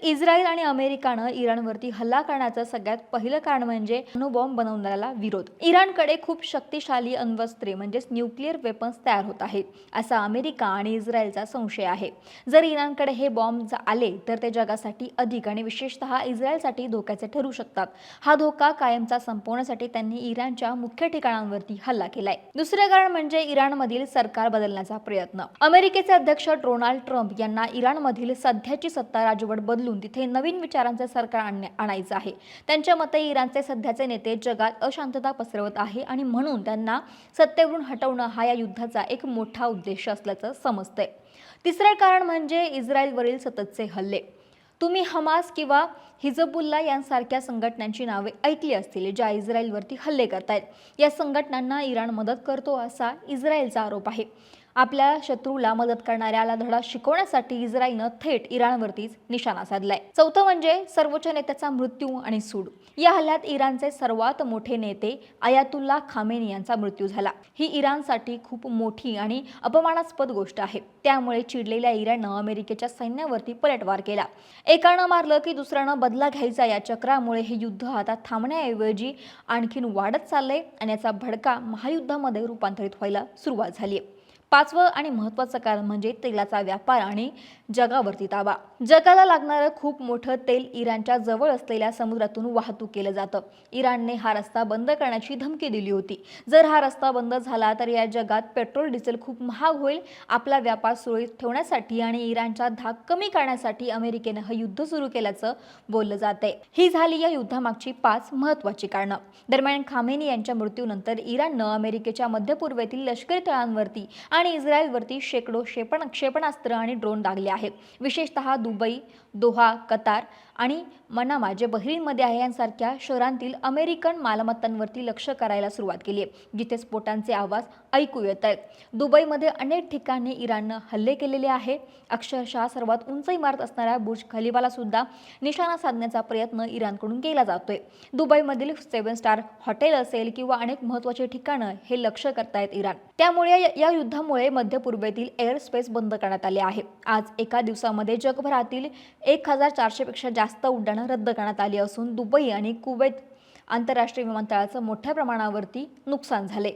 Israel आणि अमेरिकानं इराणवरती हल्ला करण्याचं सगळ्यात पहिलं कारण म्हणजे अणुबॉम्ब बनवण्याला विरोध। इराणकडे खूप शक्तिशाली अण्वस्त्रे म्हणजेच न्यूक्लिअर वेपन्स तयार होत आहेत असा अमेरिका आणि इस्रायलचा संशय आहे। जर इराणकडे हे बॉम्ब आले तर ते जगासाठी अधिक आणि विशेषतः इस्रायलसाठी धोक्याचे ठरू शकतात। हा धोका कायमचा संपवण्यासाठी त्यांनी इराणच्या मुख्य ठिकाणांवरती हल्ला केलाय। दुसरे कारण म्हणजे इराणमधील सरकार बदलण्याचा प्रयत्न। अमेरिकेचे अध्यक्ष डोनाल्ड ट्रम्प यांना इराणमधील सध्याची सत्ता राजवट बदलून तिथे नवीन विचारांचे सरकार आणायचं आहे। त्यांच्या मते इराणचे सध्याचे नेते जगात अशांतता पसरवत आहे आणि म्हणून त्यांना सत्तेवरून हटवणं हा या युद्धाचा एक मोठा उद्देश असल्याचं समजतंय। तिसरे कारण म्हणजे इस्रायलवरील सततचे हल्ले। तुम्ही हमास किंवा हिजबुल्ला यांसारख्या संघटनांची नावे ऐकली असतील ज्या इस्रायलवरती हल्ले करतायत। या संघटनांना इराण मदत करतो असा इस्रायलचा आरोप आहे। आपल्या शत्रूला मदत करणाऱ्याला धडा शिकवण्यासाठी इस्रायलनं थेट इराणवरतीच निशाणा साधलाय। चौथं म्हणजे सर्वोच्च नेत्याचा मृत्यू आणि सूड। या हल्ल्यात इराणचे सर्वात मोठे नेते आयातुल्ला खामेनी यांचा मृत्यू झाला। ही इराणसाठी खूप मोठी आणि अपमानास्पद गोष्ट आहे। त्यामुळे चिडलेल्या इराणनं अमेरिकेच्या सैन्यावरती पलटवार केला। एकानं मारलं की दुसऱ्यानं बदला घ्यायचा या चक्रामुळे हे युद्ध आता थांबण्याऐवजी आणखीन वाढत चाललंय आणि याचा भडका महायुद्धामध्ये रूपांतरित व्हायला सुरुवात झाली आहे। पाचवं आणि महत्त्वाचं कारण म्हणजे तेलाचा व्यापार आणि जगावरती ताबा। जगाला लागणारं खूप मोठं तेल इराणच्या जवळ असलेल्या समुद्रातून वाहतूक केलं जातं। इराणने हा रस्ता बंद करण्याची धमकी दिली होती। जर हा रस्ता बंद झाला तर या जगात पेट्रोल डिझेल खूप महाग होईल। आपला व्यापार सुरळीत ठेवण्यासाठी आणि इराणचा धाक कमी करण्यासाठी अमेरिकेनं हे युद्ध सुरू केल्याचं बोललं जातंय। ही झाली या युद्धामागची 5 महत्त्वाची कारणं। दरम्यान खामेनी यांच्या मृत्यूनंतर इराणनं अमेरिकेच्या मध्य पूर्वेतील लष्करी तळांवरती आणि इस्रायलवरती शेकडो क्षेपणास्त्र आणि ड्रोन डागले आहेत। विशेषतः दुबई, दोहा, कतार आणि मनामा जे बहरीनमध्ये आहे यांसारख्या शहरांतील अमेरिकन मालमत्तांवरती लक्ष करायला सुरुवात केली आहे जिथे स्फोटांचे आवाज ऐकू येत आहेत। दुबईमध्ये अनेक ठिकाणी इराणनं हल्ले केलेले आहे। अक्षरशः सर्वात उंच इमारत असणाऱ्या बुर्ज खलिफाला सुद्धा निशाणा साधण्याचा प्रयत्न इराणकडून केला जातोय। दुबईमधील 7 स्टार हॉटेल असेल किंवा अनेक महत्त्वाचे ठिकाणं हे लक्ष करतायत इराण। त्यामुळे या युद्धामुळे मध्य पूर्वेतील एअर स्पेस बंद करण्यात आले आहे। आज एका दिवसामध्ये जगभरातील 1400 पेक्षा जास्त उड्डाणं रद्द करण्यात आली असून दुबई आणि कुवैत आंतरराष्ट्रीय विमानतळाचं मोठ्या प्रमाणावरती नुकसान झाले।